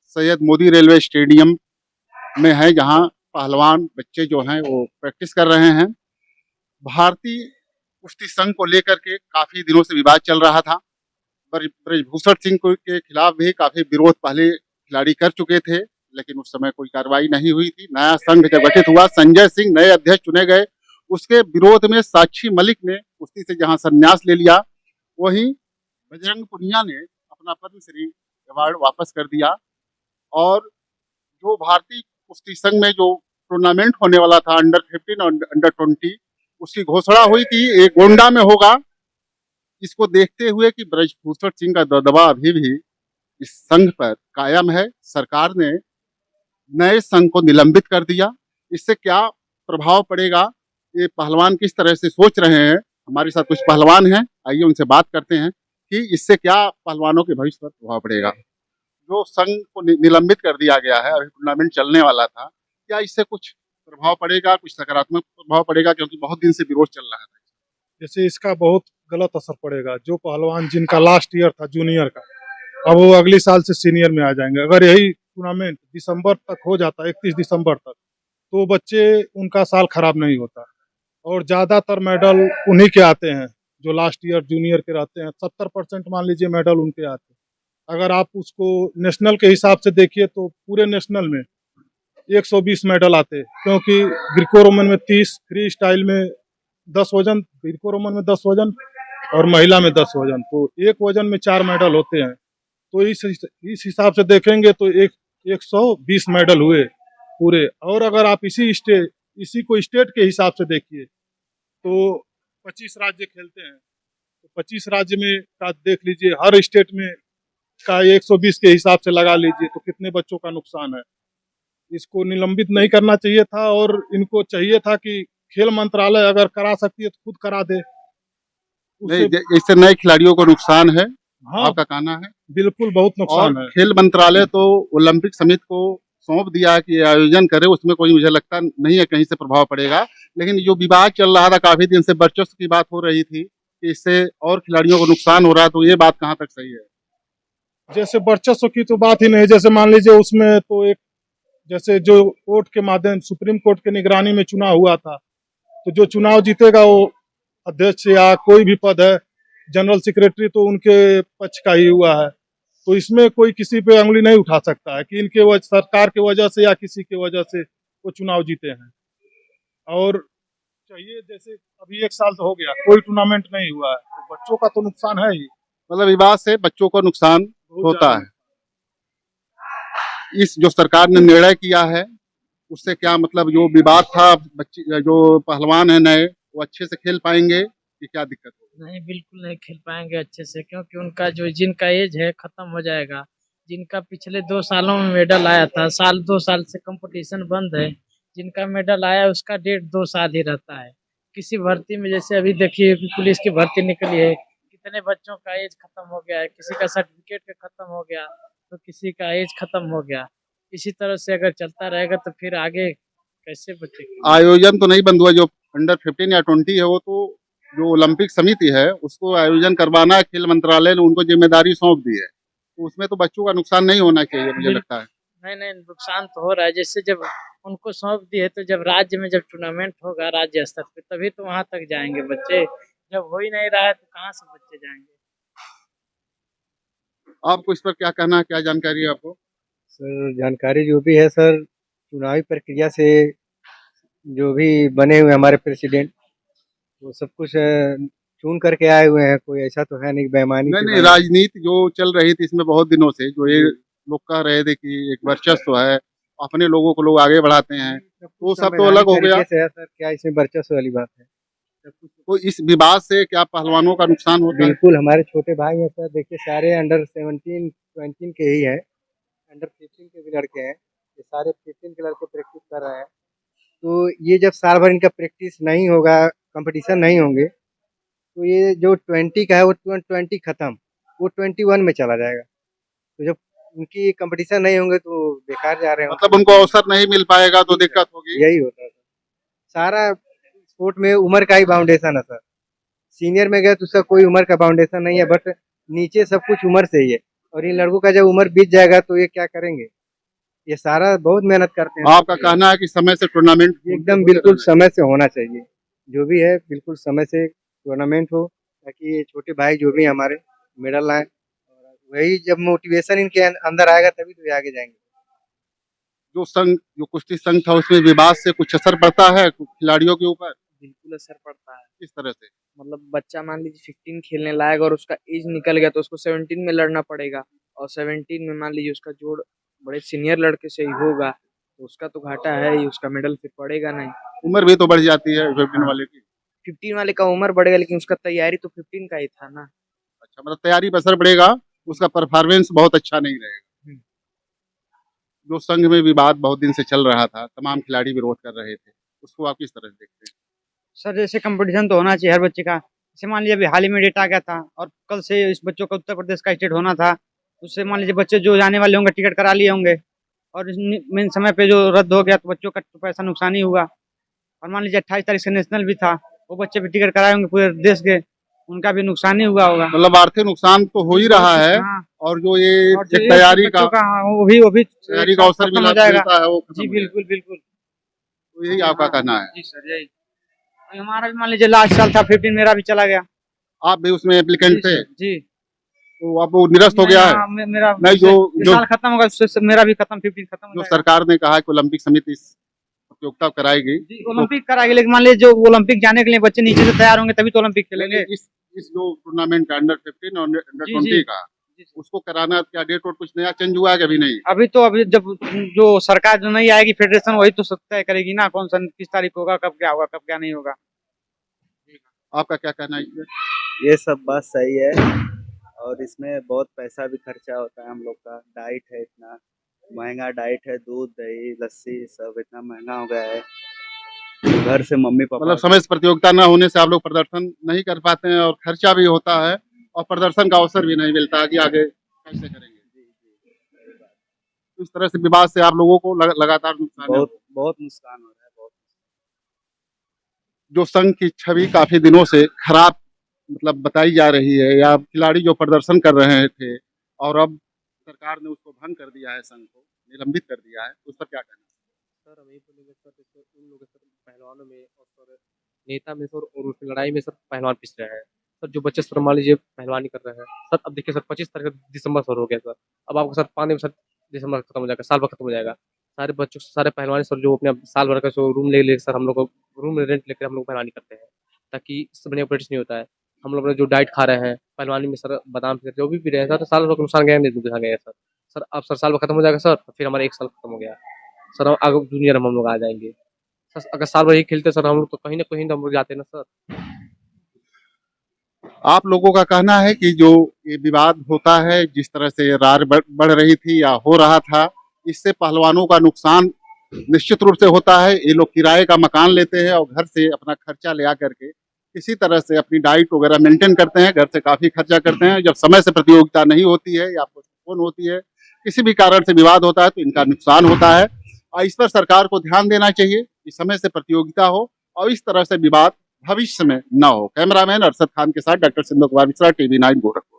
Syed Modi railway stadium में है, जहां पहलवान बच्चे जो हैं वो प्रैक्टिस कर रहे हैं। भारतीय कुश्ती संघ को लेकर के काफी दिनों से विवाद चल रहा था। ब्रजभूषण सिंह के खिलाफ भी काफी विरोध पहले खिलाड़ी कर चुके थे, लेकिन उस समय कोई कार्रवाई नहीं हुई थी। नया संघ जब गठित हुआ, संजय सिंह नए अध्यक्ष चुने गए, उसके विरोध में साक्षी मलिक ने कुश्ती से जहां संन्यास ले लिया, वहीं बजरंग पुनिया ने अपना पद्मश्री अवार्ड वापस कर दिया। और जो भारतीय कुश्ती संघ में जो टूर्नामेंट होने वाला था अंडर 15 और अंडर 20, उसकी घोषणा हुई थी एक गोंडा में होगा। इसको देखते हुए कि ब्रजभूषण सिंह का दबदबा अभी भी इस संघ पर कायम है, सरकार ने नए संघ को निलंबित कर दिया। इससे क्या प्रभाव पड़ेगा, ये पहलवान किस तरह से सोच रहे हैं। हमारे साथ कुछ पहलवान हैं, आइए उनसे बात करते हैं कि इससे क्या पहलवानों के भविष्य पर प्रभाव पड़ेगा। जो संघ को निलंबित कर दिया गया है, अभी टूर्नामेंट चलने वाला था, क्या इससे कुछ प्रभाव पड़ेगा, कुछ सकारात्मक प्रभाव पड़ेगा, क्योंकि बहुत दिन से विरोध चल रहा था। जैसे इसका बहुत गलत असर पड़ेगा। जो पहलवान जिनका लास्ट ईयर था जूनियर का, अब वो अगले साल से सीनियर में आ जाएंगे। अगर यही टूर्नामेंट दिसंबर तक हो जाता, 31 दिसंबर तक, तो बच्चे उनका साल खराब नहीं होता। और ज्यादातर मेडल उन्हीं के आते हैं जो लास्ट ईयर जूनियर के रहते हैं। 70% मान लीजिए मेडल उनके आते हैं। अगर आप उसको नेशनल के हिसाब से देखिए तो पूरे नेशनल में 120 मेडल आते हैं, क्योंकि ग्रीको रोमन में 30, फ्री स्टाइल में 10 वजन, ग्रीको रोमन में 10 वजन और महिला में 10 वजन, तो एक वजन में 4 मेडल होते हैं। तो इस हिसाब से देखेंगे तो 120 मेडल हुए पूरे। और अगर आप इसी को स्टेट के हिसाब से देखिए तो 25 राज्य खेलते हैं, तो 25 राज्य में का देख लीजिए, हर स्टेट में का 120 के हिसाब से लगा लीजिए, तो कितने बच्चों का नुकसान है। इसको निलंबित नहीं करना चाहिए था, और इनको चाहिए था कि खेल मंत्रालय अगर करा सकती है तो खुद करा दे। नहीं, उससे इससे नए खिलाड़ियों को नुकसान है, हाँ, आपका कहना है। बिल्कुल बहुत और नुकसान है। खेल मंत्रालय तो ओलंपिक समिति को सौंप दिया है कि आयोजन करे, उसमें कोई मुझे लगता नहीं है कहीं से प्रभाव पड़ेगा। लेकिन जो विवाद चल रहा था काफी दिन से, वर्चस्व की बात हो रही थी कि इससे और खिलाड़ियों को नुकसान हो रहा है, तो ये बात कहाँ तक सही है। जैसे वर्चस्व की तो बात ही नहीं। जैसे मान लीजिए उसमें तो एक, जैसे जो कोर्ट के माध्यम, सुप्रीम कोर्ट के निगरानी में चुनाव हुआ था, तो जो चुनाव जीतेगा वो अध्यक्ष या कोई भी पद है, जनरल सेक्रेटरी, तो उनके पक्ष का ही हुआ है। तो इसमें कोई किसी पे उंगली नहीं उठा सकता है कि इनके सरकार की वजह से या किसी की वजह से वो चुनाव जीते हैं। और चाहिए, जैसे अभी 1 साल से हो गया कोई टूर्नामेंट नहीं हुआ है, तो बच्चों का तो नुकसान है ही। मतलब विवाद से बच्चों को नुकसान बहुत होता ज्यादा। है। इस जो सरकार ने निर्णय किया है, उससे क्या मतलब जो विवाद था, बच्चे जो पहलवान है नए, वो अच्छे से खेल पाएंगे कि क्या दिक्कत होगी। नहीं, बिल्कुल नहीं खेल पाएंगे अच्छे से, क्योंकि उनका जो जिनका एज है खत्म हो जाएगा। जिनका पिछले 2 सालों में मेडल आया था, 2 साल से कंपटीशन बंद है। जिनका मेडल आया उसका डेट 2 साल ही रहता है। किसी भर्ती में, जैसे अभी देखिए पुलिस की भर्ती निकली है, कितने बच्चों का एज खत्म हो गया है, किसी का सर्टिफिकेट खत्म हो गया, तो किसी का एज खत्म हो गया। इसी तरह से अगर चलता रहेगा तो फिर आगे कैसे बच्चे खेलेंगे? आयोजन तो नहीं बंद हुआ, जो अंडर 15 या 20 है वो तो जो ओलंपिक समिति है उसको आयोजन करवाना है, खेल मंत्रालय ने उनको जिम्मेदारी सौंप दी है, तो उसमें तो बच्चों का नुकसान नहीं होना चाहिए मुझे बिल लगता है। नहीं, नहीं, नुकसान तो हो रहा है। जैसे जब उनको सौंप दिए तो जब राज्य में जब टूर्नामेंट होगा राज्य स्तर पे, तभी तो वहां तक जाएंगे बच्चे। जब हो ही नहीं रहा है तो कहाँ से बच्चे जाएंगे? आपको इस पर क्या कहना है, क्या जानकारी है आपको। सर जानकारी जो भी है सर, चुनावी प्रक्रिया से जो भी बने हुए हमारे प्रेसिडेंट, वो सब कुछ चुन करके आए हुए हैं। कोई ऐसा तो है नहीं बेईमानी नहीं से नहीं, बने। राजनीति जो चल रही थी इसमें बहुत दिनों से, जो ये लोग कह रहे थे कि एक वर्चस्व है, अपने लोगों को लोग आगे बढ़ाते हैं, सब तो कुछ वो सब तो अलग संवैधानिक हो गया। तरीके से है सर, क्या इसमें वर्चस्व वाली बात है। सब कुछ तो इस विवाद से क्या पहलवानों का नुकसान होता है। बिल्कुल। हमारे छोटे भाई हैं सर, देखिए सारे अंडर 17 20 के ही हैं, अंडर 15 के भी लड़के हैं। ये सारे 15 के लड़के प्रैक्टिस कर रहे हैं। तो ये जब साल भर इनका प्रैक्टिस नहीं होगा, कंपटीशन नहीं होंगे, तो ये जो 20 का है वो 20 खत्म, वो 21 में चला जाएगा। तो जब उनकी कंपटीशन नहीं होंगे तो बेकार जा रहे हैं मतलब उनको अवसर नहीं मिल पाएगा तो दिक्कत होगी। यही होता है सर। सारा स्पोर्ट में उम्र का ही बाउंडेशन है सर। सीनियर में गए तो उसका कोई उम्र का बाउंडेशन नहीं है, बट नीचे सब कुछ उम्र से ही है। और इन लड़कों का जब उम्र बीत जाएगा तो ये क्या करेंगे? ये सारा बहुत मेहनत करते हैं। आपका कहना है कि समय से टूर्नामेंट एकदम बिल्कुल समय से होना चाहिए। जो भी है बिल्कुल समय से टूर्नामेंट हो, ताकि ये छोटे भाई जो भी हैं हमारे मेडल लाएँ, और वही जब मोटिवेशन इनके अंदर आएगा तभी तो ये आगे जाएँगे। जो कुश्ती संघ था उसमें विवाद से कुछ असर पड़ता है खिलाड़ियों के ऊपर? बिल्कुल असर पड़ता है। किस तरह से? मतलब बच्चा मान लीजिए 15 खेलने लायक और उसका एज निकल गया तो उसको 17 में लड़ना पड़ेगा, और 17 में मान लीजिए उसका जोड़ बड़े सीनियर लड़के से ही होगा तो उसका तो घाटा है ही, उसका मेडल फिर पड़ेगा नहीं। उम्र भी तो बढ़ जाती है 15 वाले की। 15 वाले का उम्र बढ़ेगा लेकिन उसका तैयारी तो 15 का ही था ना। अच्छा, मतलब तैयारी पर असर पड़ेगा, उसका परफॉर्मेंस बहुत अच्छा नहीं रहेगा। हम्म। जो संघ में विवाद बहुत दिन से चल रहा था, तमाम खिलाड़ी विरोध कर रहे थे, उसको आप किस तरह से देखते हैं? सर जैसे कंपटीशन तो होना चाहिए हर बच्चे का। जैसे मान लीजिए अभी हाल ही में डेट आ गया था और कल से इस बच्चों का उत्तर प्रदेश का स्टेट होना था, उससे मान लीजिए बच्चे जो जाने वाले होंगे टिकट करा लिए होंगे, और मेन समय पे जो रद्द हो गया तो बच्चों का तो पैसा नुकसान ही हुआ। और मान लीजिए 28 तारीख से नेशनल भी था, वो बच्चे भी टिकट कराए होंगे पूरे देश के, उनका भी नुकसान ही हुआ होगा। मतलब आर्थिक नुकसान तो हो ही रहा है, हाँ, और जो ये और जो एक ये तैयारी बच्चों का हाँ, वो भी तैयारी का अवसर खत्म हो जाएगा। मिलता है वो खत्म जी हो जाएगा। बिल्कुल बिल्कुल। तो यही आपका कहना है? जी सर यही। और हमारा भी मान लीजिए लास्ट साल था 15, मेरा भी चला गया। आप भी उसमें एप्लीकेंट थे, जी तो अब वो निरस्त हो गया है? मेरा नहीं, ये साल खत्म होगा उससे मेरा भी खत्म 15 खत्म हो जो जाएगा। सरकार ने कहा कि ओलंपिक समिति इस प्रतियोगिता कराएगी, जी ओलंपिक कराएगी, लेकिन मान लीजिए जो ओलंपिक जाने के लिए बच्चे नीचे से तैयार होंगे तभी तो ओलंपिक खेलेंगे। इस जो टूर्नामेंट का अंडर 15 और अंडर जी, 20 का, जी। उसको कराना क्या डेट और कुछ नया चेंज हुआ है कि अभी नहीं? अभी जब जो सरकार जो नहीं आएगी फेडरेशन वही तो तय करेगी ना कौन सा किस तारीख को होगा, कब क्या नहीं होगा। आपका क्या कहना है इसमें? ये सब बात सही है, और इसमें बहुत पैसा भी खर्चा होता है हम लोग का। डाइट है, इतना महंगा डाइट है, दूध दही लस्सी सब इतना महंगा हो गया है। घर से मम्मी पापा मतलब समय से प्रतियोगिता न होने से आप लोग प्रदर्शन नहीं कर पाते हैं, और खर्चा भी होता है, और प्रदर्शन का अवसर भी नहीं मिलता है कि आगे कैसे करेंगे। तो इस तरह से विवाद से आप लोगों को लगातार नुकसान है। बहुत नुकसान हो रहा है। बहुत जो संघ की छवि काफी दिनों से खराब मतलब बताई जा रही है, या खिलाड़ी जो प्रदर्शन कर रहे थे और अब सरकार ने उसको भंग कर दिया है, संघ को निलंबित कर दिया है, उस पर क्या कहना है? सर हम यही बोलेंगे सर, जैसे उन लोगों सर पहलवानों में और सर नेता में सर और उस लड़ाई में सर पहलवान पिछ रहे हैं। सर जो बच्चे सर मान लीजिए पहलवानी कर रहे हैं सर, अब देखिए सर 25 तारीख दिसंबर सर हो गया सर, अब आपको सर पाने में सर दिसंबर खत्म हो जाएगा, साल भर खत्म हो जाएगा। सारे बच्चों सारे पहलवानी सर जो अपने साल भर का जो रूम ले ले सर हम लोग को रूम रेंट लेकर हम लोग पहलवानी करते हैं, ताकि इससे बढ़िया ऑपरेट्स नहीं होता है। हम लोग जो डाइट खा रहे हैं पहलवानी में सर बादाम फिर जो भी रहे हैं सर, साल भर का नुकसान गया नहीं नुकसान गया सर। सर अब सर साल भर खत्म हो जाएगा सर, फिर हमारा 1 साल खत्म हो गया सर, हम आगे जूनियर में हम लोग आ जाएंगे सर। अगर साल भर ही खेलते सर हम लोग तो कहीं ना कहीं तो हम लोग जाते ना सर। आप लोगों का कहना है कि जो ये विवाद होता है, जिस तरह से रार बढ़ रही थी या हो रहा था, इससे पहलवानों का नुकसान निश्चित रूप से होता है। ये लोग किराए का मकान लेते हैं और घर से अपना खर्चा ले आकर के किसी तरह से अपनी डाइट वगैरह मेंटेन करते हैं, घर से काफी खर्चा करते हैं। जब समय से प्रतियोगिता नहीं होती है या पोस्टपोन होती है, किसी भी कारण से विवाद होता है, तो इनका नुकसान होता है, और इस पर सरकार को ध्यान देना चाहिए कि समय से प्रतियोगिता हो और इस तरह से विवाद भविष्य में न हो। कैमरामैन अरशद खान के साथ डॉक्टर सिंधु कुमार मिश्रा, TV9 गोरखपुर।